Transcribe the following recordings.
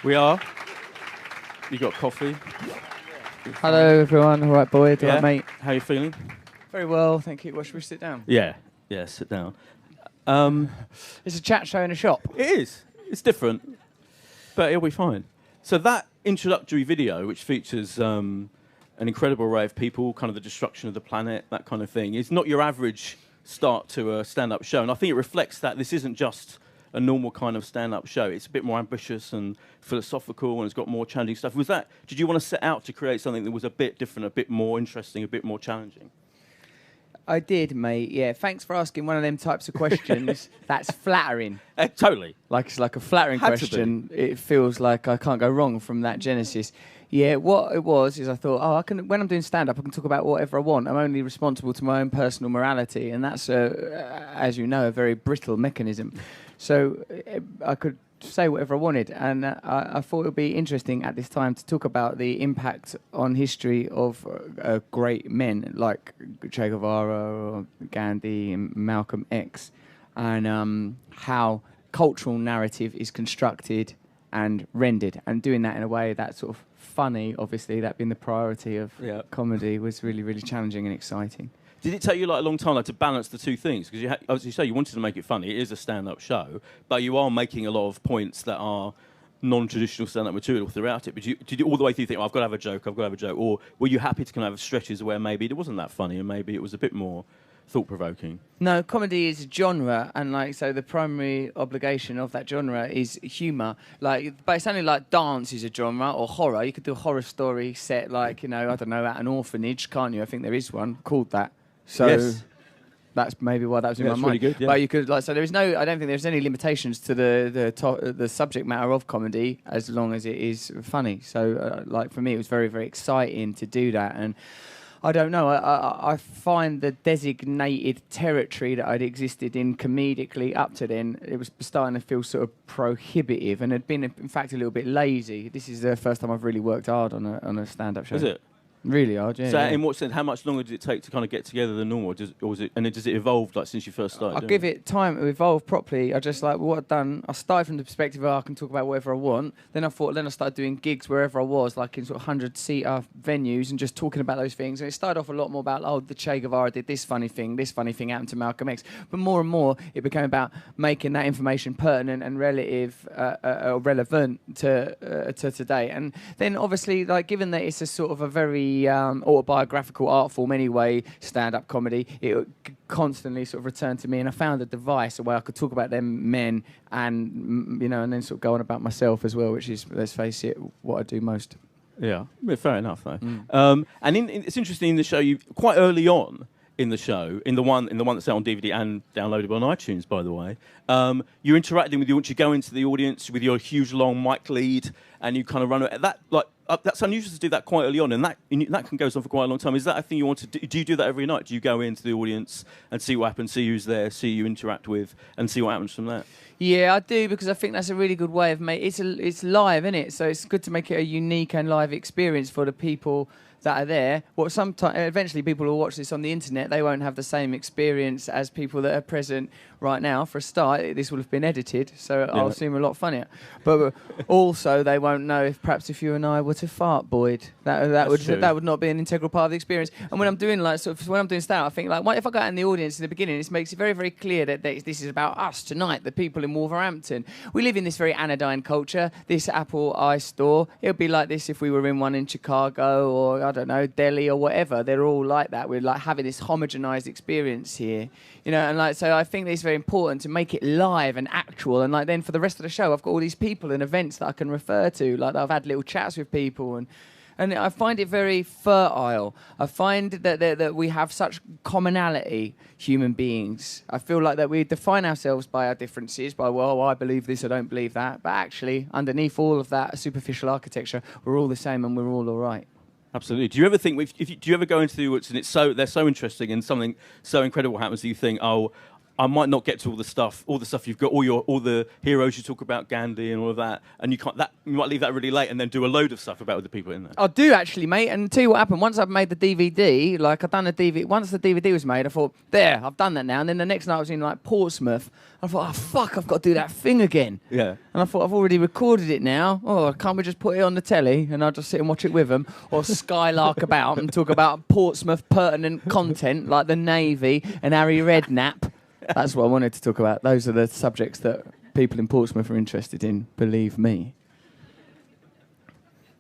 We are. You got coffee? Hello, everyone. All right, Boyd. All Yeah. right, mate. How you feeling? Very well, thank you. Well, should we sit down? Yeah. Yeah. Sit down. It's a chat show in a shop. It is. It's different, but it'll be fine. So that introductory video, which features an incredible array of people, kind of the destruction of the planet, that kind of thing, is not your average start to a stand-up show. And I think it reflects that this isn't just a normal kind of stand-up show. It's a bit more ambitious and philosophical, and it's got more challenging stuff. Was that? Did you want to set out to create something that was a bit different, a bit more interesting, a bit more challenging? I did, mate. Yeah, thanks for asking one of them types of questions. That's flattering. Totally. Like it's like a flattering Had to question. It feels like I can't go wrong from that genesis. Yeah, what it was is I thought, I can when I'm doing stand-up, I can talk about whatever I want. I'm only responsible to my own personal morality, and that's, as you know, a very brittle mechanism. So I could say whatever I wanted, and I thought it would be interesting at this time to talk about the impact on history of great men like Che Guevara or Gandhi and Malcolm X, and how cultural narrative is constructed and rendered, and doing that in a way that's sort of funny, obviously, that being the priority of comedy, was really, really challenging and exciting. Did it take you like a long time to balance the two things? Because as you say, you wanted to make it funny. It is a stand-up show, but you are making a lot of points that are non-traditional stand-up material throughout it. But did you all the way through think, I've got to have a joke, or were you happy to kind of have stretches where maybe it wasn't that funny and maybe it was a bit more thought-provoking? No, comedy is a genre, and so the primary obligation of that genre is humour. But it's only like dance is a genre, or horror. You could do a horror story set I don't know, at an orphanage, can't you? I think there is one called that. So yes. That's maybe why that was in my mind. Really good, yeah. But you could so there is no. I don't think there's any limitations to the subject matter of comedy as long as it is funny. So for me, it was very, very exciting to do that. And I don't know. I find the designated territory that I'd existed in comedically up to then, it was starting to feel sort of prohibitive, and had been in fact a little bit lazy. This is the first time I've really worked hard on a stand-up show. Is it? Really hard, yeah. So yeah. in what sense, how much longer did it take to kind of get together than normal? Does it evolve since you first started? I'll give it time to evolve properly. I just what I've done, I started from the perspective of I can talk about whatever I want. Then I started doing gigs wherever I was, like in sort of 100-seater venues, and just talking about those things. And it started off a lot more about, the Che Guevara did this funny thing happened to Malcolm X. But more and more, it became about making that information pertinent and relevant to today. And then obviously, given that it's a sort of a very autobiographical art form anyway, stand-up comedy, it constantly sort of returned to me, and I found a device, a way I could talk about them men and and then sort of go on about myself as well, which is, let's face it, what I do most. Yeah, fair enough though. And it's interesting in the show, you quite early on in the show, in the one that's out on DVD and downloadable on iTunes, by the way, you're interacting with the audience. You go into the audience with your huge long mic lead, and you kind of run that that's unusual to do that quite early on, and that can go on for quite a long time. Is that a thing you want to do? Do you do that every night? Do you go into the audience and see what happens, see who's there, see who you interact with, and see what happens from that? Yeah, I do, because I think that's a really good way of it's live, isn't it? So it's good to make it a unique and live experience for the people that are there. Eventually people will watch this on the internet. They won't have the same experience as people that are present right now. For a start, this will have been edited, so I'll seem a lot funnier. But also, they won't know if you and I were to fart, Boyd. That would not be an integral part of the experience. And when I'm doing when I'm doing stand-up, I think if I go out in the audience in the beginning, this makes it very, very clear that this is about us tonight, the people in Wolverhampton. We live in this very anodyne culture. This Apple iStore, it would be like this if we were in one in Chicago or I don't know, Delhi or whatever. They're all like that. We're having this homogenized experience here, and so I think it's very important to make it live and actual. And then for the rest of the show, I've got all these people and events that I can refer to. I've had little chats with people, and I find it very fertile. I find that we have such commonality, human beings. I feel like that we define ourselves by our differences, by, I believe this, I don't believe that. But actually, underneath all of that superficial architecture, we're all the same and we're all all right. Absolutely. Do you ever think, do you ever go into the audience and they're so interesting and something so incredible happens that you think, I might not get to all the stuff you've got, all the heroes you talk about, Gandhi and all of that, and you might leave that really late and then do a load of stuff about the people in there. I do actually, mate. And tell you what happened. Once I've made the DVD, like I've done a DVD. Once the DVD was made, I thought, there, I've done that now. And then the next night I was in like Portsmouth. I thought, oh fuck, I've got to do that thing again. Yeah. And I thought, I've already recorded it now. Oh, can't we just put it on the telly and I'll just sit and watch it with them, or skylark about and talk about Portsmouth pertinent content like the Navy and Harry Redknapp. That's what I wanted to talk about. Those are the subjects that people in Portsmouth are interested in. Believe me.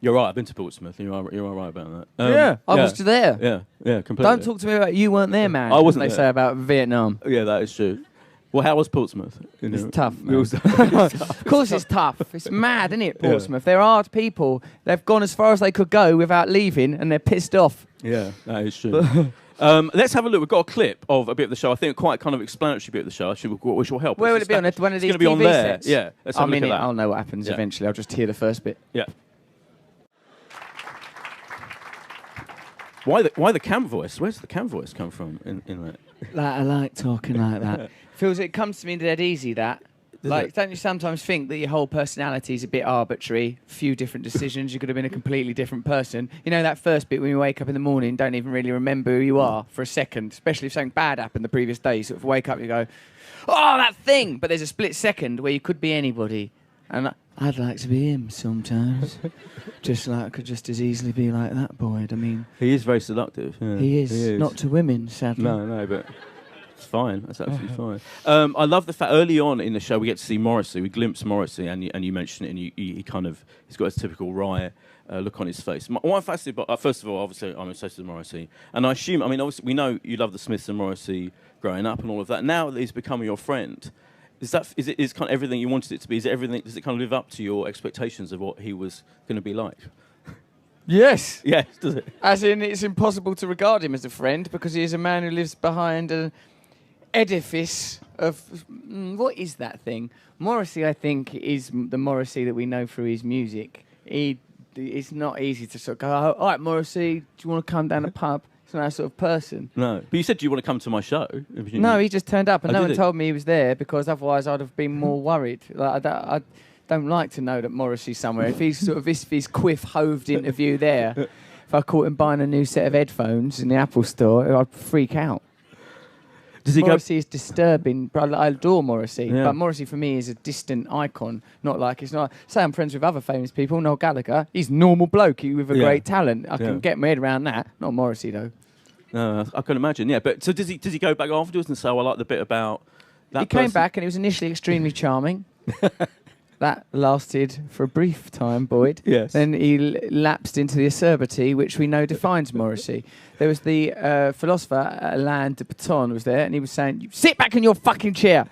You're right. I've been to Portsmouth. You're all right about that. Yeah, I was there. Yeah, completely. Don't talk to me about you weren't there, man. I wasn't They there. say about Vietnam. Yeah, that is true. Well, how was Portsmouth? It's tough, It man. was- Of course it's tough. It's mad, isn't it, Portsmouth? There are people, they've gone as far as they could go without leaving, and they're pissed off. Yeah, that is true. Let's have a look. We've got a clip of a bit of the show. I think quite kind of explanatory bit of the show, which will help. Where will It's it be on just- one of it's these going to be on TV there. sets? Yeah, let's have a look at that. I'll know what happens Yeah. eventually. I'll just hear the first bit. Yeah. Why the cam voice? Where's the cam voice come from in that? I like talking like that. It comes to me dead easy, that. Does Don't you sometimes think that your whole personality is a bit arbitrary? Few different decisions, you could have been a completely different person. You know that first bit when you wake up in the morning, don't even really remember who you are for a second, especially if something bad happened the previous day. You sort of wake up and you go, oh, that thing! But there's a split second where you could be anybody. And I'd like to be him sometimes. Just like I could just as easily be like that Boyd. I mean, He is very seductive. Yeah. he is. Not to women, sadly. No, but it's fine. That's absolutely fine. I love the fact early on in the show we get to see Morrissey. We glimpse Morrissey, and you mention it, and he's got his typical wry look on his face. What I'm fascinated by, first of all, obviously I'm obsessed with Morrissey, and I assume, obviously we know you love the Smiths and Morrissey growing up and all of that. Now that he's becoming your friend, is it kind of everything you wanted it to be? Is it everything? Does it kind of live up to your expectations of what he was going to be like? Yes. Yes, does it? As in, it's impossible to regard him as a friend because he is a man who lives behind an edifice of... what is that thing? Morrissey, I think, is the Morrissey that we know through his music. It's not easy to sort of go, oh, all right, Morrissey, do you want to come down the pub? It's not that sort of person. No. But you said, do you want to come to my show? No, he just turned up and Oh, no did one he? told me he was there because otherwise I'd have been more worried. Like, I don't like to know that Morrissey's somewhere. If he's sort of his quiff hoved interview there, if I caught him buying a new set of headphones in the Apple store, I'd freak out. Does he Morrissey is disturbing. But I adore Morrissey, Yeah. but Morrissey for me is a distant icon. Not like it's not. Say I'm friends with other famous people. Noel Gallagher, he's a normal bloke with a Yeah. great talent. I Yeah. can get my head around that. Not Morrissey though. No, I can imagine. Yeah, but so does he go back afterwards and say, "Oh, I like the bit about that"? He came person? back and he was initially extremely charming. That lasted for a brief time, Boyd. Yes. Then he lapsed into the acerbity, which we know defines Morrissey. There was the philosopher Alain de Botton was there, and he was saying, "You sit back in your fucking chair."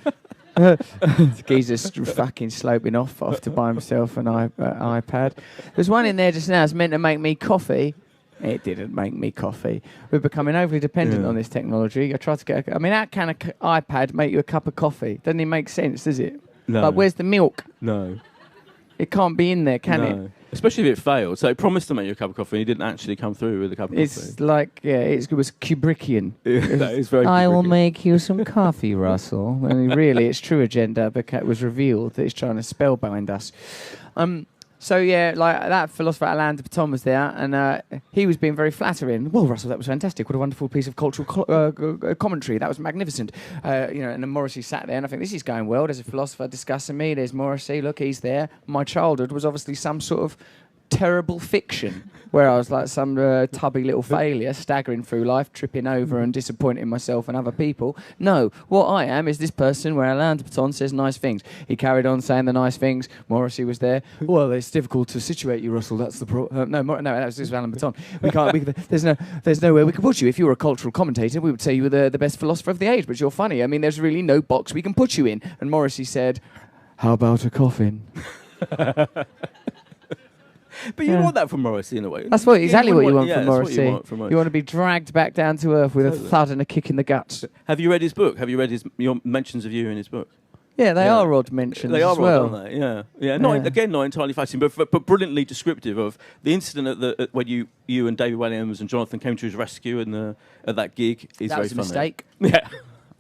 The geezer's fucking sloping off to buy himself an iPad. There's one in there just now. It's meant to make me coffee. It didn't make me coffee. We're becoming overly dependent on this technology. I tried to get. How can an iPad make you a cup of coffee? Doesn't even make sense, does it? No. Like, where's the milk? No. It can't be in there, can No. it? Especially if it failed. So it promised to make you a cup of coffee, and he didn't actually come through with a cup of It's coffee. like, yeah, it was Kubrickian. That is very. I will Kubrickian. make you some coffee, Russell. And really, its true agenda was revealed that it's trying to spellbind us. So, yeah, like that philosopher Alain de Botton was there, and he was being very flattering. Well, Russell, that was fantastic. What a wonderful piece of cultural commentary. That was magnificent. And then Morrissey sat there, and I think this is going well. There's a philosopher discussing me. There's Morrissey. Look, he's there. My childhood was obviously some sort of terrible fiction where I was like some tubby little failure staggering through life, tripping over and disappointing myself and other people. No, what I am is this person where Alain de Botton says nice things. He carried on saying the nice things. Morrissey was there. Well, it's difficult to situate you, Russell. That's the no, that was just Alain Botton. We can't. There's nowhere we can put you. If you were a cultural commentator, we would say you were the best philosopher of the age. But you're funny. I mean, there's really no box we can put you in. And Morrissey said, "How about a coffin?" But you want that from Morrissey in a way. That's exactly what you want from that's what Morrissey. you want from Morrissey. You want to be dragged back down to earth with Totally. a thud and a kick in the guts. Have you read his book? Have you read your mentions of you in his book? Yeah, they Yeah. are odd mentions They are as well. odd, aren't they? Yeah, yeah. Not entirely fascinating, but brilliantly descriptive of the incident when you and David Williams and Jonathan came to his rescue at that gig. Is That very was a funny. mistake. Yeah.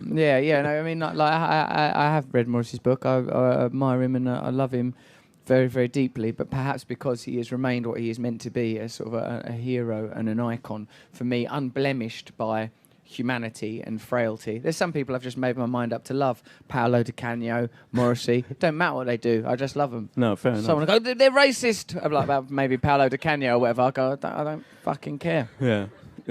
Yeah. No, I mean, I have read Morrissey's book. I admire him and I love him very, very deeply. But perhaps because he has remained what he is meant to be, as sort of a hero and an icon for me, unblemished by humanity and frailty. There's some people I've just made my mind up to love. Paolo Di Canio, Morrissey. Don't matter what they do. I just love them. No, fair enough. Someone will go, they're racist. I'm like, about maybe Paolo Di Canio or whatever. I go, I don't fucking care. Yeah.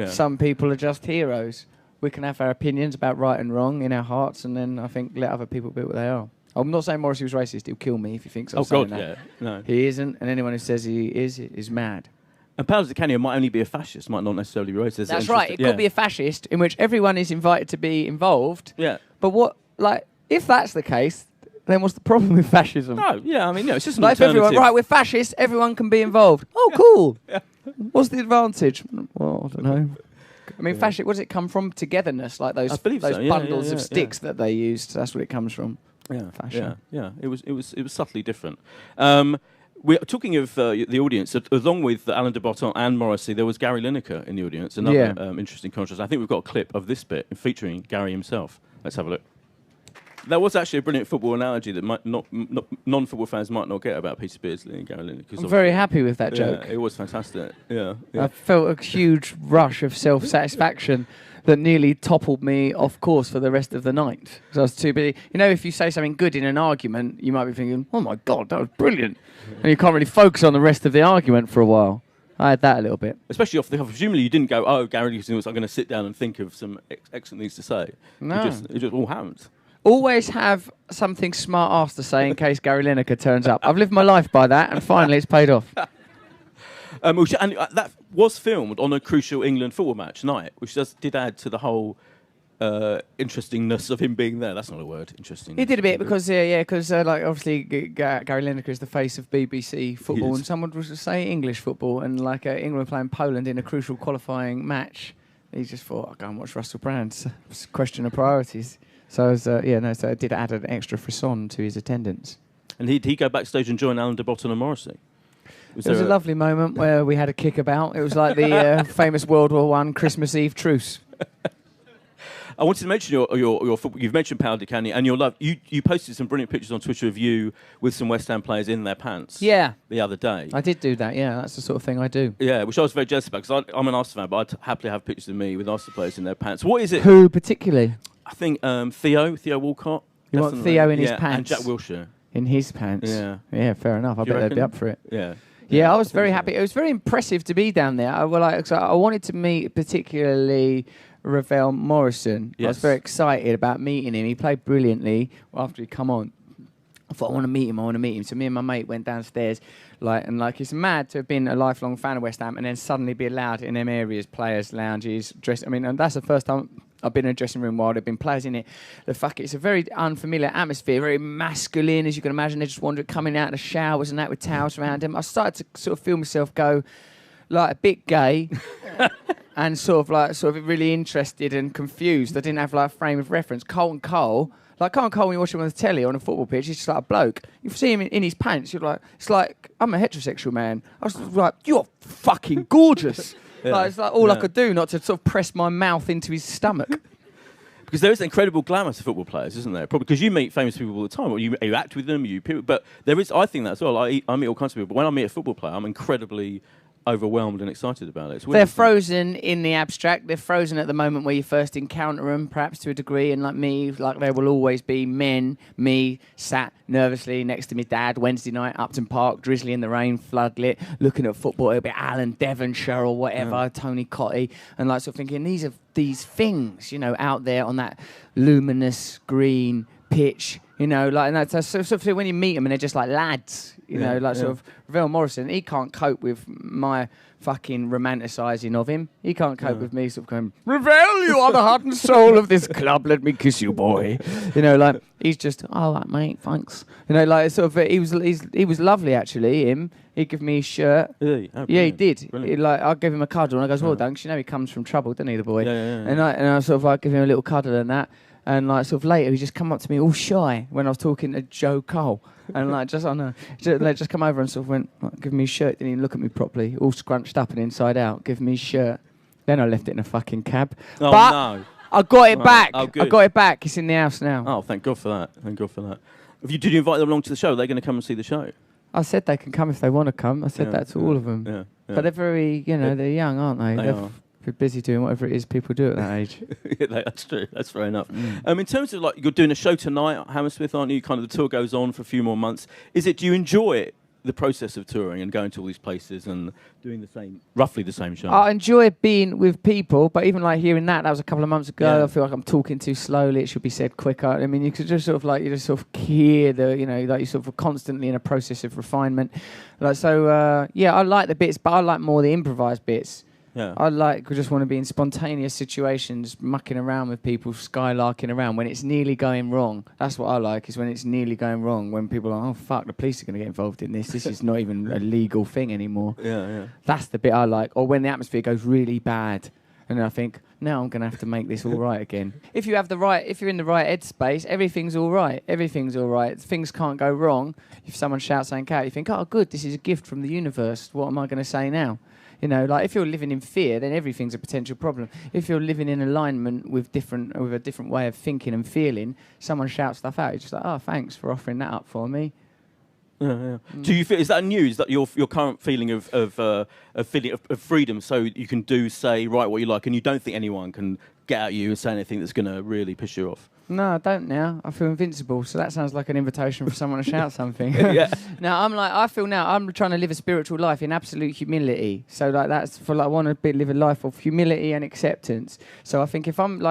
Some people are just heroes. We can have our opinions about right and wrong in our hearts, and then I think let other people be what they are. I'm not saying Morrissey was racist. He'll kill me if he thinks I'm saying that. Yeah. No. He isn't, and anyone who says he is mad. And Paolo Di Canio might only be a fascist, might not necessarily be racist. That's right. It could be a fascist in which everyone is invited to be involved. Yeah. But if that's the case, then what's the problem with fascism? No, yeah, I mean, it's just an Like if everyone, alternative. right, we're fascists, everyone can be involved. Oh, cool. Yeah. What's the advantage? Well, I don't know. I mean, fascist, where does it come from? Togetherness, like those bundles of sticks that they used. That's what it comes from. Yeah, fashion. Yeah. It was subtly different. We're talking of the audience. Along with Alain de Botton and Morrissey, there was Gary Lineker in the audience. Another interesting contrast. I think we've got a clip of this bit featuring Gary himself. Let's have a look. That was actually a brilliant football analogy that non-football fans might not get about Peter Beardsley and Gary Lineker. I'm very happy with that joke. It was fantastic. Yeah. I felt a huge rush of self-satisfaction that nearly toppled me off course for the rest of the night. Because I was too busy. You know, if you say something good in an argument, you might be thinking, oh my God, that was brilliant. And you can't really focus on the rest of the argument for a while. I had that a little bit. Especially off the cuff. Presumably you didn't go, oh, Gary Lineker, I'm going to sit down and think of some excellent things to say. No. It just all happened. Always have something smart-ass to say in case Gary Lineker turns up. I've lived my life by that, and finally it's paid off. That was filmed on a crucial England football match night, which did add to the whole interestingness of him being there. That's not a word, interesting. He did a bit because, obviously Gary Lineker is the face of BBC football, and someone was say English football, and England playing Poland in a crucial qualifying match. He just thought, I'll go and watch Russell Brand. It's a question of priorities. So so it did add an extra frisson to his attendance. And he'd go backstage and join Alain de Botton and Morrissey. It was a lovely moment where we had a kickabout. It was like the famous World War I Christmas Eve truce. I wanted to mention your football. You've mentioned Paolo Di Canio and your love. You posted some brilliant pictures on Twitter of you with some West Ham players in their pants. Yeah. The other day. I did do that, yeah. That's the sort of thing I do. Yeah, which I was very jealous about because I'm an Arsenal fan, but I'd happily have pictures of me with Arsenal players in their pants. What is it? Who particularly? I think Theo Walcott. You want Theo in his pants? And Jack Wilshere. In his pants? Yeah, fair enough. I bet they'd be up for it. Yeah. Yeah, I was very happy. It was very impressive to be down there. I wanted to meet particularly Ravel Morrison. Yes. I was very excited about meeting him. He played brilliantly after he'd come on. I thought, I want to meet him. So me and my mate went downstairs, it's mad to have been a lifelong fan of West Ham and then suddenly be allowed in them areas, players' lounges, and that's the first time I've been in a dressing room while there have been players in it. It's a very unfamiliar atmosphere, very masculine, as you can imagine. They're just coming out of the showers and that with towels around them. I started to sort of feel myself go like a bit gay and sort of really interested and confused. I didn't have a frame of reference. Carlton Cole, when you watch him on the telly on a football pitch, he's just like a bloke. You see him in his pants, you're like, it's like, I'm a heterosexual man. I was like, you're fucking gorgeous. Yeah. It's like all I could do not to sort of press my mouth into his stomach. Because there is incredible glamour to football players, isn't there? Probably because you meet famous people all the time. Or you act with them, but there is, I think that as well. I meet all kinds of people. But when I meet a football player, I'm incredibly overwhelmed and excited about it. They're frozen in the abstract. They're frozen at the moment where you first encounter them, perhaps to a degree. And like me, there will always be me sat nervously next to my dad Wednesday night, Upton Park, drizzly in the rain, floodlit, looking at football. It'll be Alan Devonshire or whatever, Tony Cotty, and sort of thinking these things, out there on that luminous green pitch, and that's sort of when you meet them and they're just like lads, sort of Ravel Morrison. He can't cope with my fucking romanticising of him. He can't cope with me sort of going, Ravel, you are the heart and soul of this club. Let me kiss you, boy. He's just, all right, mate, thanks. He was lovely actually. Him. He gave me his shirt. Really? Oh, yeah, he did. I gave him a cuddle and I goes, well done, 'cause he comes from trouble, doesn't he, the boy? Yeah. And I sort of give him a little cuddle and that. And sort of later, he just come up to me all shy when I was talking to Joe Cole, and just come over and sort of went, give me his shirt. Didn't even look at me properly, all scrunched up and inside out. Give me his shirt. Then I left it in a fucking cab. Oh but no! I got it back. Oh, I good. got it back. It's in the house now. Oh, thank God for that. Thank God for that. Did you invite them along to the show? Are they going to come and see the show? I said they can come if they want to come. I said that to all of them. Yeah. But they're very, they're young, aren't they? They are. They're busy doing whatever it is people do at that age. That's true. That's fair enough. In terms of you're doing a show tonight at Hammersmith, aren't you? Kind of the tour goes on for a few more months. Do you enjoy it? The process of touring and going to all these places and doing roughly the same show. I enjoy being with people, but even hearing that was a couple of months ago. Yeah. I feel like I'm talking too slowly. It should be said quicker. I mean, you could just sort of you just sort of hear you're sort of constantly in a process of refinement. I like the bits, but I like more the improvised bits. Yeah. I just want to be in spontaneous situations, mucking around with people, skylarking around when it's nearly going wrong. That's what I like, is when it's nearly going wrong, when people are, oh, fuck, the police are going to get involved in this. This is not even a legal thing anymore. Yeah. That's the bit I like. Or when the atmosphere goes really bad. And I think, now I'm going to have to make this all right again. If you're in the right headspace, everything's all right. Everything's all right. Things can't go wrong. If someone shouts something out, you think, oh, good, this is a gift from the universe. What am I going to say now? If you're living in fear, then everything's a potential problem. If you're living in alignment with a different way of thinking and feeling, someone shouts stuff out, you're just like, oh, thanks for offering that up for me. Yeah. Do you feel, is that news that your current feeling of freedom, so you can write what you like, and you don't think anyone can get at you and say anything that's going to really piss you off? No, I don't now. I feel invincible, so that sounds like an invitation for someone to shout something. Yeah. Now, I feel now I'm trying to live a spiritual life in absolute humility. So that's for I want to live a life of humility and acceptance. So I think if I'm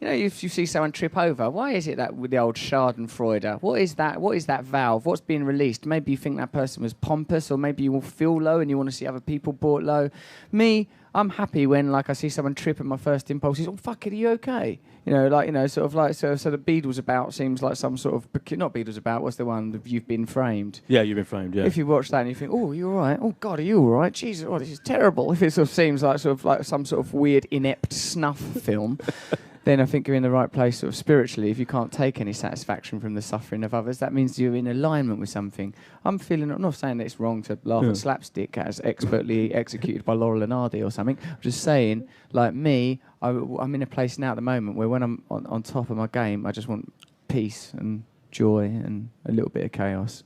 if you see someone trip over, why is it that with the old Schadenfreude? What is that? What is that valve? What's being released? Maybe you think that person was pompous, or maybe you will feel low and you want to see other people brought low. Me, I'm happy when I see someone trip and my first impulse is, oh, fuck it, are you okay? So the Beatles About seems like some sort of, not Beatles About, what's the one, You've Been Framed? Yeah, You've Been Framed, yeah. If you watch that and you think, oh, you're all right, oh, God, are you all right? Jesus, this is terrible. If it sort of seems like some sort of weird, inept snuff film, then I think you're in the right place sort of spiritually. If you can't take any satisfaction from the suffering of others, that means you're in alignment with something. I'm not saying that it's wrong to laugh at slapstick as expertly executed by Laurel and Hardy or something. I'm just saying, like me, I'm in a place now at the moment where when I'm on top of my game, I just want peace and joy and a little bit of chaos.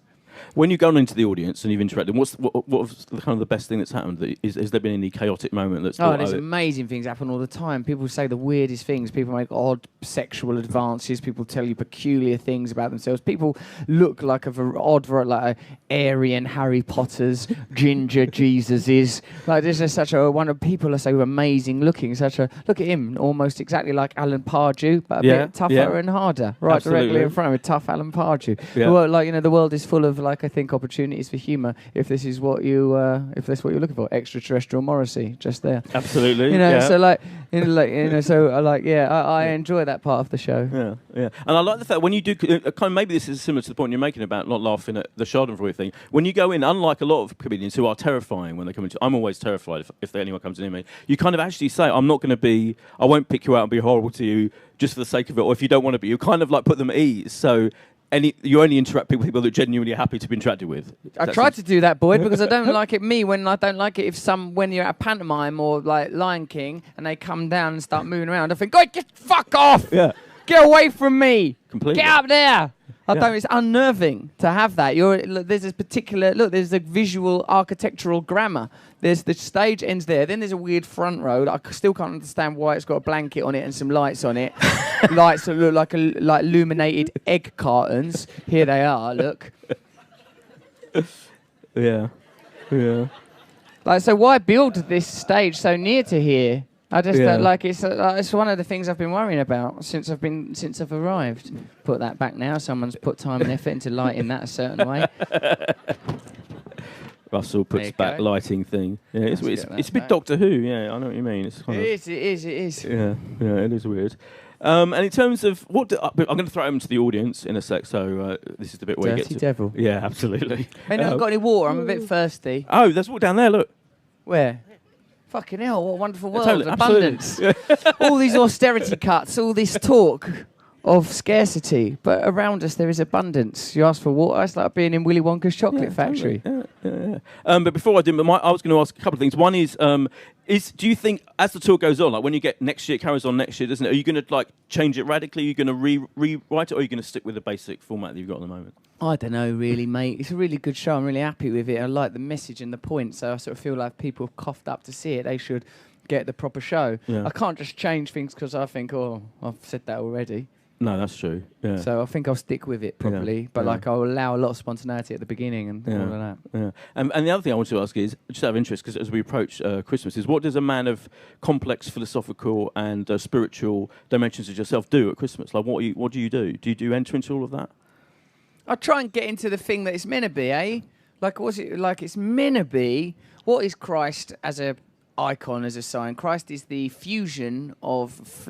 When you've gone into the audience and you've interacted, what was kind of the best thing that's happened? Has there been any chaotic moment that's... there's amazing things happen all the time. People say the weirdest things. People make odd sexual advances. People tell you peculiar things about themselves. People look like like Aryan Harry Potters, ginger Jesuses. This is such a one of people are so amazing looking. Look at him, almost exactly like Alan Pardew, but a bit tougher and harder. Right, absolutely. Directly in front of me, tough Alan Pardew. Yeah. Well, the world is full of I think opportunities for humour if this is what if that's what you're looking for. Extraterrestrial Morrissey, just there. Absolutely. So I enjoy that part of the show. Yeah. And I like the fact when you do kind of, maybe this is similar to the point you're making about not laughing at the Schadenfreude thing. When you go in, unlike a lot of comedians who are terrifying when they come into, I'm always terrified if anyone comes near me. You kind of actually say, I won't pick you out and be horrible to you just for the sake of it, or if you don't want to be, you kind of put them at ease. So you only interact with people that are genuinely happy to be interacted with. I tried to do that, Boyd, because I don't like it. When I don't like it when you're at a pantomime or like Lion King and they come down and start moving around, I think, God, get fuck off! Yeah. Get away from me! Completely. Get up there! It's unnerving to have that. There's this particular there's a visual architectural grammar. There's the stage ends there. Then there's a weird front row that I still can't understand why it's got a blanket on it and some lights on it. Lights that look like illuminated egg cartons. Here they are. Look. Yeah. So why build this stage so near to here? I just it's one of the things I've been worrying about since I've arrived. Put that back now. Someone's put time and effort into lighting that a certain way. Russell puts back lighting thing. Yeah, it's a bit Doctor Who. Yeah, I know what you mean. It is. Yeah, it is weird. And in terms of I'm going to throw him to the audience in a sec. So this is the bit where Dirty you get to devil. Yeah, absolutely. Hey, no, got any water? I'm a bit thirsty. Oh, there's water down there. Look. Where? Fucking hell, what a wonderful world. Totally, abundance. All these austerity cuts, all this talk of scarcity, but around us there is abundance. You ask for water, it's like being in Willy Wonka's chocolate factory. Totally. Yeah. But before I do, I was going to ask a couple of things. One is, Do you think as the tour goes on, like when you get next year, it carries on next year, doesn't it? Are you going to like change it radically? Are you going to rewrite it, or are you going to stick with the basic format that you've got at the moment? I don't know, really, mate. It's a really good show. I'm really happy with it. I like the message and the point. So I sort of feel like if people have coughed up to see it, they should get the proper show. Yeah. I can't just change things because I think, oh, I've said that already. No, that's true. Yeah. So I think I'll stick with it properly, but like I'll allow a lot of spontaneity at the beginning and all of that. Yeah. And the other thing I want to ask is, just out of interest, because as we approach Christmas, is what does a man of complex philosophical and spiritual dimensions as yourself do at Christmas? Like, what do you do? Do you enter into all of that? I try and get into the thing that it's meant to be, eh? Like, what's it like? It's meant to be. What is Christ as a icon, as a sign? Christ is the fusion of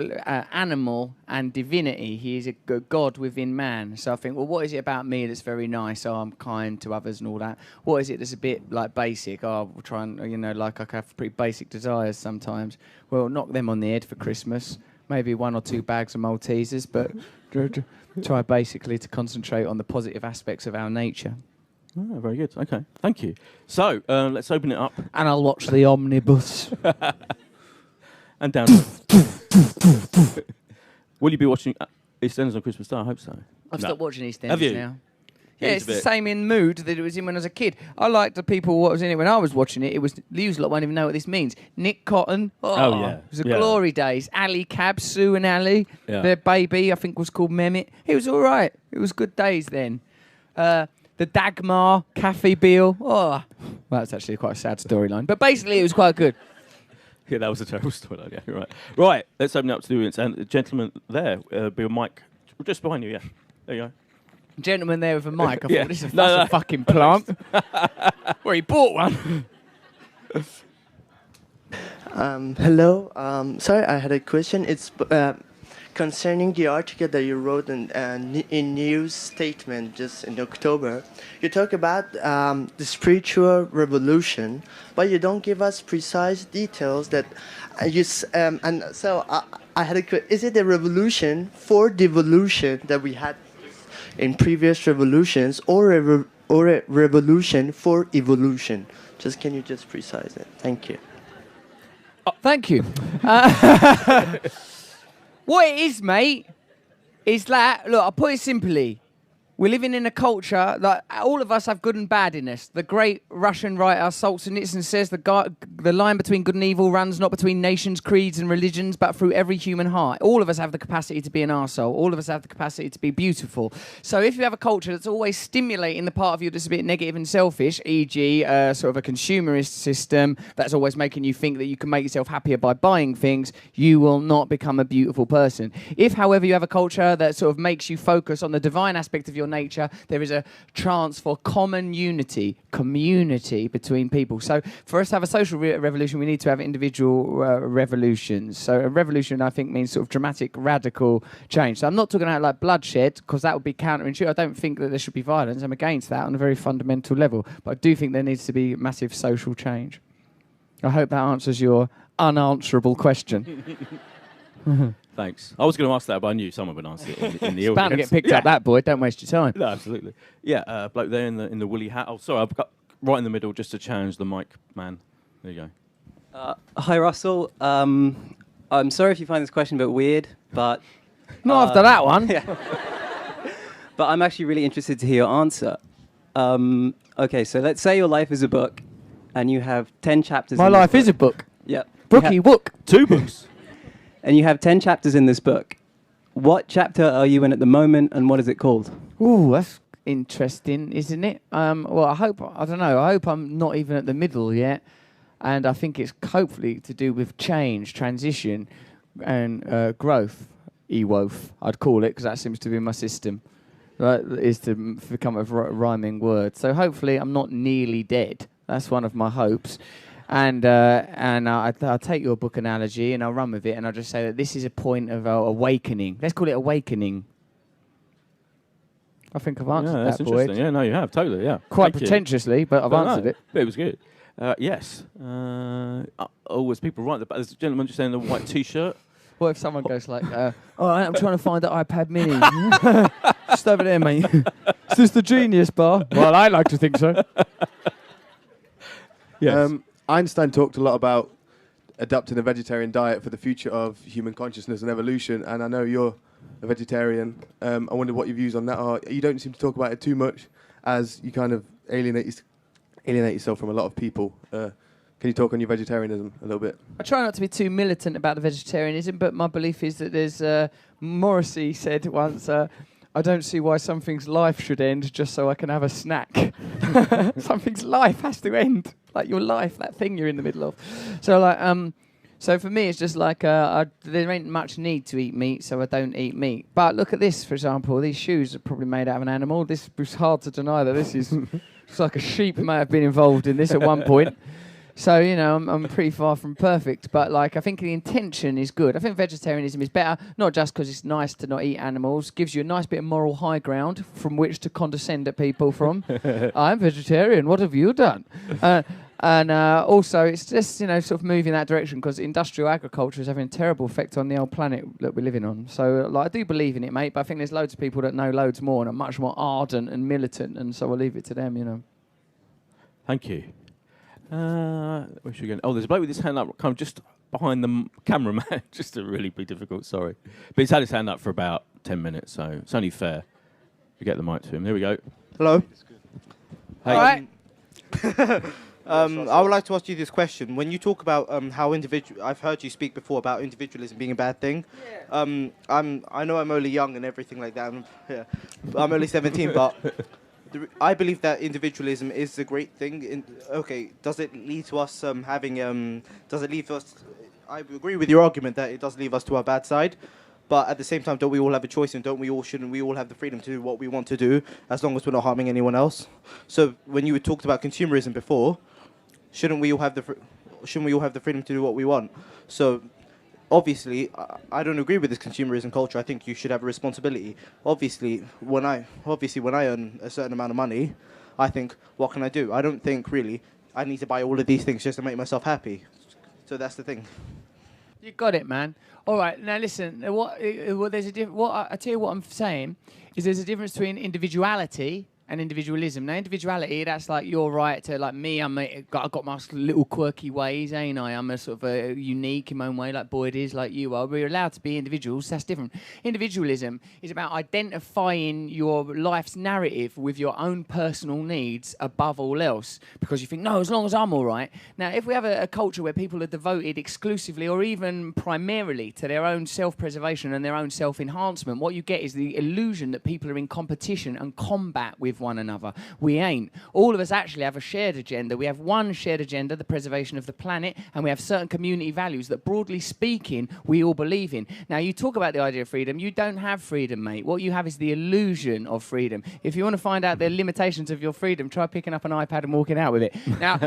animal and divinity. He is a God within man. So I think, well, what is it about me that's very nice? Oh, I'm kind to others and all that. What is it that's a bit like basic? Oh, we'll try and, like I have pretty basic desires sometimes. Well, knock them on the head for Christmas. Maybe 1 or 2 bags of Maltesers, but try basically to concentrate on the positive aspects of our nature. Oh, very good. Okay, thank you. So let's open it up. And I'll watch the omnibus. And down. Will you be watching EastEnders on Christmas Day? I hope so. I've stopped watching EastEnders Have you? now. Yeah, it's the same in mood that it was in when I was a kid. I liked the people what was in it when I was watching it. It was, Lews lot won't even know what this means. Nick Cotton. Oh yeah. It was the glory days. Ali Cab, Sue and Ali. Yeah. Their baby, I think, was called Mehmet. It was all right. It was good days then. The Dagmar, Kathy Beale. Oh, well, that's actually quite a sad storyline. But basically, it was quite good. Yeah, that was a terrible storyline. Yeah, you're right. Right, let's open it up to the audience. And the gentleman there, be a mic just behind you. Yeah, there you go. Gentleman there with a mic. I thought, this is a fucking plant. Well, he bought one. Hello. Sorry, I had a question. It's concerning the article that you wrote in News Statement just in October. You talk about the spiritual revolution, but you don't give us precise details that and so I had a question. Is it a revolution for devolution that we had in previous revolutions, or a revolution for evolution? Can you just precise it? Thank you. Thank you. What it is, mate, is that, look, I'll put it simply. We're living in a culture that all of us have good and bad in us. The great Russian writer Solzhenitsyn says the line between good and evil runs not between nations, creeds and religions, but through every human heart. All of us have the capacity to be an arsehole. All of us have the capacity to be beautiful. So if you have a culture that's always stimulating the part of you that's a bit negative and selfish, e.g. Sort of a consumerist system that's always making you think that you can make yourself happier by buying things, you will not become a beautiful person. If, however, you have a culture that sort of makes you focus on the divine aspect of your nature, there is a chance for common community between people. So for us to have a social revolution, we need to have individual revolutions. So a revolution, I think, means sort of dramatic, radical change. So I'm not talking about like bloodshed, because that would be counterintuitive. I don't think that there should be violence. I'm against that on a very fundamental level. But I do think there needs to be massive social change. I hope that answers your unanswerable question. Thanks. I was going to ask that, but I knew someone would answer it in the audience. It's bound to get picked up, that boy. Don't waste your time. No, absolutely. Yeah, bloke there in the woolly hat. Oh, sorry, I've got right in the middle just to challenge the mic man. There you go. Hi, Russell. I'm sorry if you find this question a bit weird, but... Not after that one. Yeah. But I'm actually really interested to hear your answer. Okay, so let's say your life is a book, and you have 10 chapters. My life is a book. Yeah. Brookie Wook. 2 books. And you have 10 chapters in this book. What chapter are you in at the moment, and what is it called? Ooh, that's interesting, isn't it? Well, I hope I'm not even at the middle yet. And I think it's hopefully to do with change, transition, and growth. EWOF, I'd call it, because that seems to be my system. Right, is to become a rhyming word. So hopefully I'm not nearly dead. That's one of my hopes. And I'll take your book analogy and I'll run with it, and I'll just say that this is a point of awakening. Let's call it awakening. I think I've answered that's that, interesting. Boyd. Yeah, no, you have, totally, yeah. Quite pretentiously, but I've answered it. But it was good. Yes. As people write, there's a gentleman just saying the white T-shirt. What if someone goes like, all right, I'm trying to find the iPad mini. Just over there, mate. Is this the Genius Bar? Well, I like to think so. Yes. Einstein talked a lot about adapting a vegetarian diet for the future of human consciousness and evolution. And I know you're a vegetarian. I wonder what your views on that are. You don't seem to talk about it too much, as you kind of alienate yourself from a lot of people. Can you talk on your vegetarianism a little bit? I try not to be too militant about the vegetarianism, but my belief is that there's... Morrissey said once, I don't see why something's life should end just so I can have a snack. Something's life has to end. Like your life, that thing you're in the middle of. So like, so for me, it's just like there ain't much need to eat meat, so I don't eat meat. But look at this, for example. These shoes are probably made out of an animal. This was hard to deny that this is... It's like a sheep may have been involved in this at one point. So, you know, I'm pretty far from perfect. But, like, I think the intention is good. I think vegetarianism is better, not just because it's nice to not eat animals. Gives you a nice bit of moral high ground from which to condescend at people from. I'm vegetarian. What have you done? And also, it's just, you know, sort of moving that direction because industrial agriculture is having a terrible effect on the old planet that we're living on. So, like, I do believe in it, mate, but I think there's loads of people that know loads more and are much more ardent and militant, and so I'll leave it to them, you know. Thank you. Where should we go? Oh, there's a bloke with his hand up, kind of just behind the cameraman. Just to really be difficult, sorry. But he's had his hand up for about 10 minutes, so it's only fair to get the mic to him. There we go. Hello. Hey. All right. I would like to ask you this question. When you talk about how I've heard you speak before about individualism being a bad thing. Yeah. I know I'm only young and everything like that. I'm only 17, but I believe that individualism is a great thing. Does it lead to us having? Does it leave us? I agree with your argument that it does leave us to our bad side. But at the same time, don't we all have a choice, and shouldn't we all have the freedom to do what we want to do, as long as we're not harming anyone else? So when you talked about consumerism before, shouldn't we all have the freedom to do what we want? So obviously, I don't agree with this consumerism culture. I think you should have a responsibility. Obviously, when I earn a certain amount of money, I think, what can I do? I don't think really I need to buy all of these things just to make myself happy. So that's the thing. You got it, man. All right, now listen. There's a I tell you what I'm saying is there's a difference between individuality and individualism. Now, individuality, that's like your right to, like me, I've got my little quirky ways, ain't I? I'm a sort of a unique in my own way, like Boyd is, like you are. We're allowed to be individuals, that's different. Individualism is about identifying your life's narrative with your own personal needs above all else, because you think, no, as long as I'm all right. Now, if we have a culture where people are devoted exclusively or even primarily to their own self-preservation and their own self-enhancement, what you get is the illusion that people are in competition and combat with one another. We ain't. All of us actually have a shared agenda. We have one shared agenda, the preservation of the planet, and we have certain community values that, broadly speaking, we all believe in. Now, you talk about the idea of freedom. You don't have freedom, mate. What you have is the illusion of freedom. If you want to find out the limitations of your freedom, try picking up an iPad and walking out with it. Now,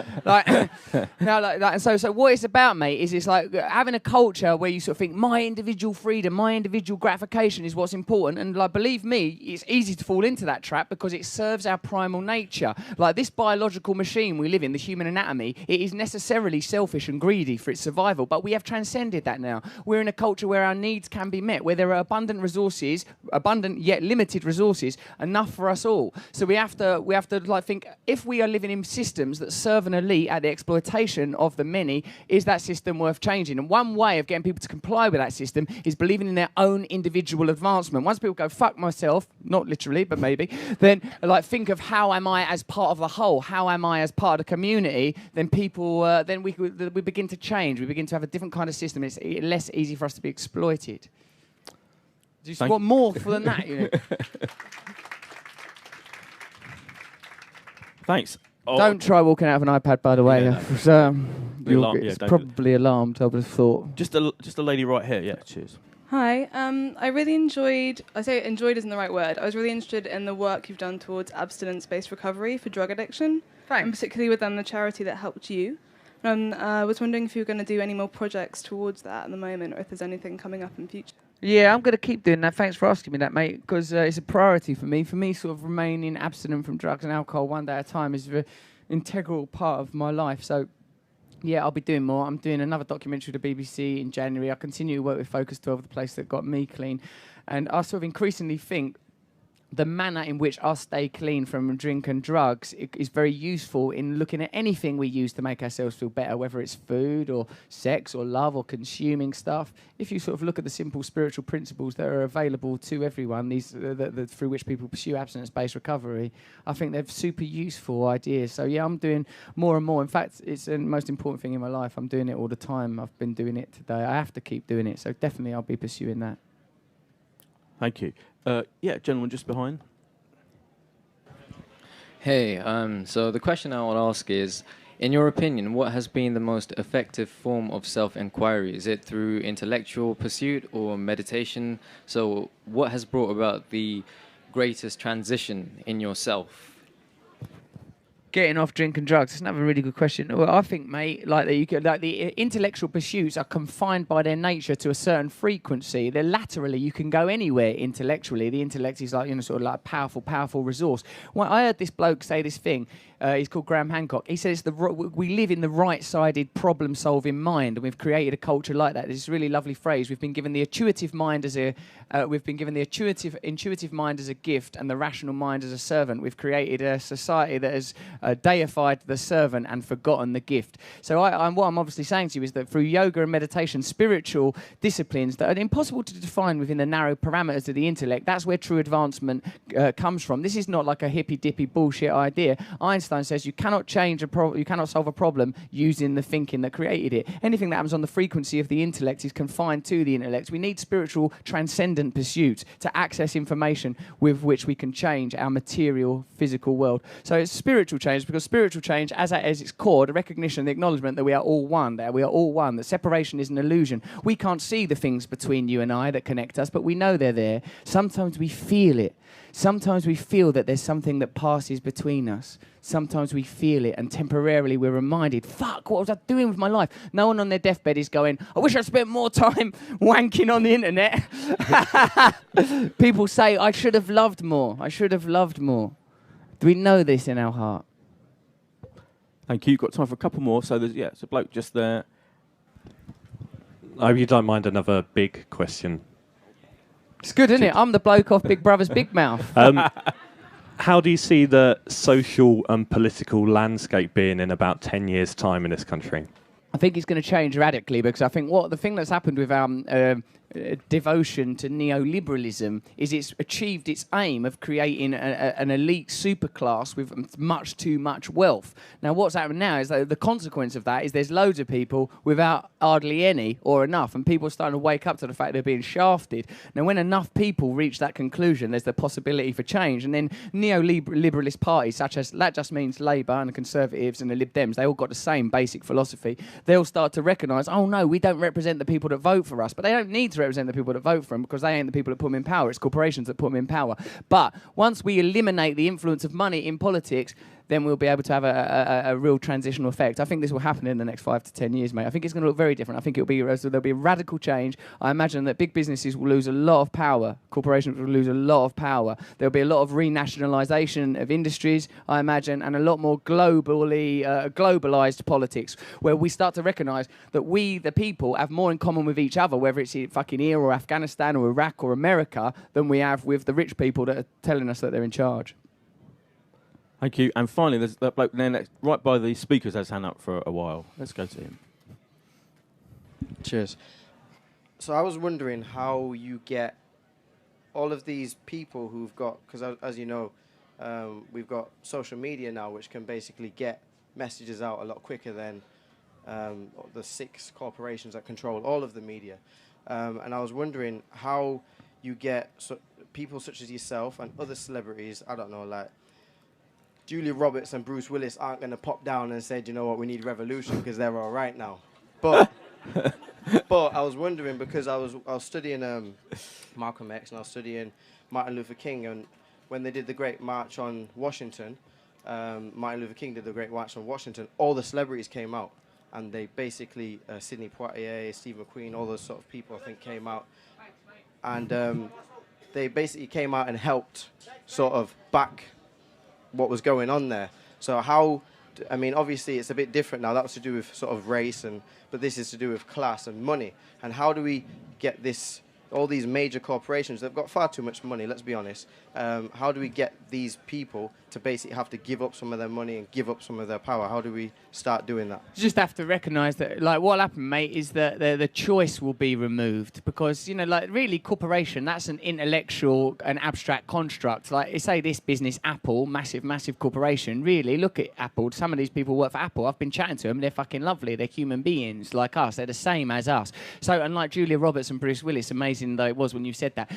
and so what it's about, mate, is it's like having a culture where you sort of think my individual freedom, my individual gratification is what's important. And like, believe me, it's easy to fall into that trap because it's serves our primal nature. Like this biological machine we live in, the human anatomy, it is necessarily selfish and greedy for its survival, but we have transcended that now. We're in a culture where our needs can be met, where there are abundant resources, abundant yet limited resources, enough for us all. So we have to like think, if we are living in systems that serve an elite at the exploitation of the many, is that system worth changing? And one way of getting people to comply with that system is believing in their own individual advancement. Once people go, fuck myself, not literally, but maybe, then like think of how am I as part of the whole, how am I as part of the community, then people, then we begin to change. We begin to have a different kind of system. It's less easy for us to be exploited. Do you want more than that? You know? Thanks. Oh. Don't try walking out of an iPad, by the way. Yeah, no. It's probably alarmed, I would have thought. Just a lady right here. Yeah, cheers. Hi, I really enjoyed, I say enjoyed isn't the right word, I was really interested in the work you've done towards abstinence-based recovery for drug addiction. Thanks. And particularly with the charity that helped you. I was wondering if you were going to do any more projects towards that at the moment, or if there's anything coming up in future. Yeah, I'm going to keep doing that. Thanks for asking me that, mate, because it's a priority for me. For me, sort of remaining abstinent from drugs and alcohol one day at a time is an integral part of my life. So yeah, I'll be doing more. I'm doing another documentary with the BBC in January. I continue to work with Focus 12, the place that got me clean. And I sort of increasingly think the manner in which I stay clean from drink and drugs is very useful in looking at anything we use to make ourselves feel better, whether it's food or sex or love or consuming stuff. If you sort of look at the simple spiritual principles that are available to everyone, these through which people pursue abstinence-based recovery, I think they're super useful ideas. So yeah, I'm doing more and more. In fact, it's the most important thing in my life. I'm doing it all the time. I've been doing it today. I have to keep doing it. So definitely I'll be pursuing that. Thank you. Yeah, gentleman just behind. Hey, so the question I would ask is, in your opinion, what has been the most effective form of self-inquiry? Is it through intellectual pursuit or meditation? So what has brought about the greatest transition in yourself? Getting off drink and drugs. It's another really good question. Well, I think, mate, like the intellectual pursuits are confined by their nature to a certain frequency. They're laterally, you can go anywhere intellectually. The intellect is like, sort of like a powerful resource. When I heard this bloke say this thing, he's called Graham Hancock. He says we live in the right-sided problem-solving mind, and we've created a culture like that. There's this really lovely phrase. We've been given the intuitive mind as a intuitive mind as a gift, and the rational mind as a servant. We've created a society that has deified the servant and forgotten the gift. So what I'm obviously saying to you is that through yoga and meditation, spiritual disciplines that are impossible to define within the narrow parameters of the intellect, that's where true advancement comes from. This is not like a hippy-dippy bullshit idea. Einstein says you cannot change you cannot solve a problem using the thinking that created it. Anything that happens on the frequency of the intellect is confined to the intellect. We need spiritual transcendent pursuits to access information with which we can change our material, physical world. So it's spiritual change, because spiritual change, as its core, the recognition, the acknowledgement that we are all one, that separation is an illusion. We can't see the things between you and I that connect us, but we know they're there. Sometimes we feel it. Sometimes we feel that there's something that passes between us. Sometimes we feel it, and temporarily we're reminded, fuck, what was I doing with my life? No one on their deathbed is going, I wish I'd spent more time wanking on the internet. People say, I should have loved more. I should have loved more. Do we know this in our heart? Thank you. You've got time for a couple more. So there's a bloke just there. I hope you don't mind another big question. It's good, isn't it? I'm the bloke off Big Brother's Big Mouth. How do you see the social and political landscape being in about 10 years' time in this country? I think it's going to change radically, because I think the thing that's happened with our devotion to neoliberalism is it's achieved its aim of creating an elite superclass with much too much wealth. Now, what's happening now is that the consequence of that is there's loads of people without hardly any or enough, and people are starting to wake up to the fact they're being shafted. Now, when enough people reach that conclusion, there's the possibility for change, and then neoliberalist parties, such as, that just means Labour and the Conservatives and the Lib Dems, they all got the same basic philosophy. They'll start to recognise, oh no, we don't represent the people that vote for us, but they don't need to represent the people that vote for them, because they ain't the people that put them in power. It's corporations that put them in power. But once we eliminate the influence of money in politics, then we'll be able to have a real transitional effect. I think this will happen in the next 5 to 10 years, mate. I think it's going to look very different. I think there'll be a radical change. I imagine that big businesses will lose a lot of power. Corporations will lose a lot of power. There'll be a lot of renationalisation of industries, I imagine, and a lot more globalised politics, where we start to recognise that we, the people, have more in common with each other, whether it's fucking here or Afghanistan or Iraq or America, than we have with the rich people that are telling us that they're in charge. Thank you. And finally, there's that bloke there next, right by the speakers, has hand up for a while. Let's go to him. Cheers. So I was wondering how you get all of these people who've got, because as you know, we've got social media now, which can basically get messages out a lot quicker than the 6 corporations that control all of the media. And I was wondering how you get people such as yourself and other celebrities, I don't know, like Julia Roberts and Bruce Willis aren't going to pop down and say, you know what, we need revolution because they're all right now. But but I was wondering, because I was studying Malcolm X and I was studying Martin Luther King, and when they did the Great March on Washington, Martin Luther King did the Great March on Washington, all the celebrities came out, and they basically, Sidney Poitier, Steve McQueen, all those sort of people I think came out, and they basically came out and helped sort of back what was going on there. So how, I mean, obviously it's a bit different now. That was to do with sort of race, but this is to do with class and money. And how do we get this all these major corporations, they've got far too much money, let's be honest. How do we get these people to basically have to give up some of their money and give up some of their power? How do we start doing that? You just have to recognise that, like, what'll happen, mate, is that the choice will be removed because, you know, like, really, corporation, that's an intellectual and abstract construct. Like, say this business, Apple, massive corporation, really, look at Apple. Some of these people work for Apple. I've been chatting to them. They're fucking lovely. They're human beings like us. They're the same as us. So, unlike Julia Roberts and Bruce Willis, amazing though it was when you said that,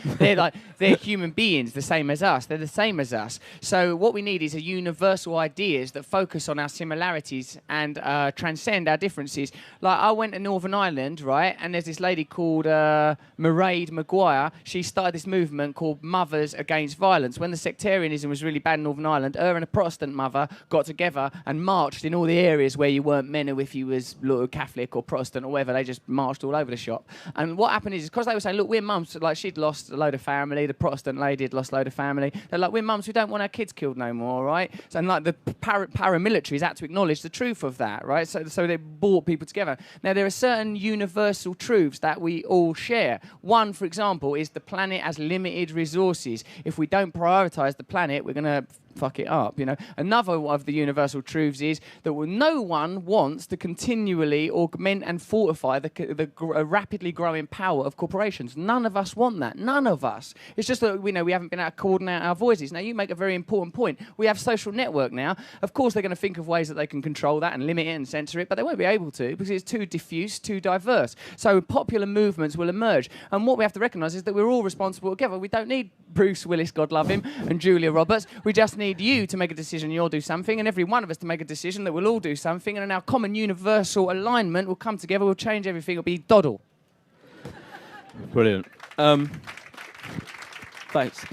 they're human beings, the same as us. They're the same as us. So, what we need is a universal ideas that focus on our similarities and transcend our differences. Like, I went to Northern Ireland, right, and there's this lady called Mairead Maguire. She started this movement called Mothers Against Violence. When the sectarianism was really bad in Northern Ireland, her and a Protestant mother got together and marched in all the areas where you weren't men, or if you was Catholic or Protestant or whatever, they just marched all over the shop. And what happened is, because they were saying, look, we're mums, like, she'd lost a load of family, the Protestant lady had lost a load of family. They're like, we're mums, we don't want our kids killed no more, right? So, and like, the paramilitaries had to acknowledge the truth of that, right? So they brought people together. Now, there are certain universal truths that we all share. One, for example, is the planet has limited resources. If we don't prioritise the planet, we're going to fuck it up, you know. Another of the universal truths is that no one wants to continually augment and fortify the rapidly growing power of corporations. None of us want that. None of us. It's just that we haven't been able to coordinate our voices. Now, you make a very important point. We have social network now. Of course, they're going to think of ways that they can control that and limit it and censor it, but they won't be able to because it's too diffuse, too diverse. So popular movements will emerge. And what we have to recognise is that we're all responsible together. We don't need Bruce Willis, God love him, and Julia Roberts. We just need you to make a decision, you'll do something, and every one of us to make a decision that we'll all do something, and in our common universal alignment, we'll come together, we'll change everything, it'll be doddle. Brilliant. Thanks.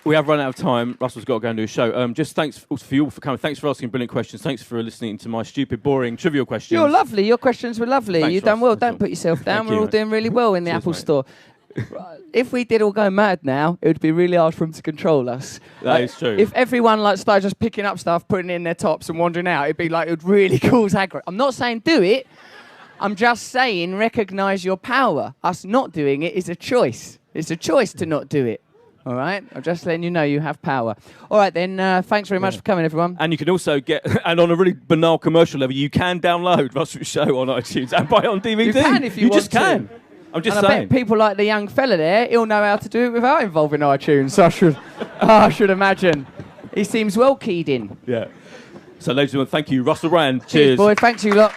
We have run out of time. Russell's got to go and do a show. Just thanks for you all for coming. Thanks for asking brilliant questions. Thanks for listening to my stupid, boring, trivial questions. You're lovely. Your questions were lovely. Thanks, You've done Russ. well. Don't put yourself down. We're all doing really well in the Cheers, Apple mate. Store. If we did all go mad now, it would be really hard for them to control us. That is true. If everyone started just picking up stuff, putting it in their tops and wandering out, it'd be like, it would really cause aggro. I'm not saying do it. I'm just saying recognise your power. Us not doing it is a choice. It's a choice to not do it. All right? I'm just letting you know you have power. All right, then. Thanks very much for coming, everyone. And you can also get, and on a really banal commercial level, you can download Russell's show on iTunes and buy it on DVD. You can if you want just can. to. I'm just and saying. I bet people like the young fella there, he'll know how to do it without involving iTunes. So I should imagine. He seems well keyed in. Yeah. So, ladies and gentlemen, thank you. Russell Brand. Cheers, boy. Thanks you lot.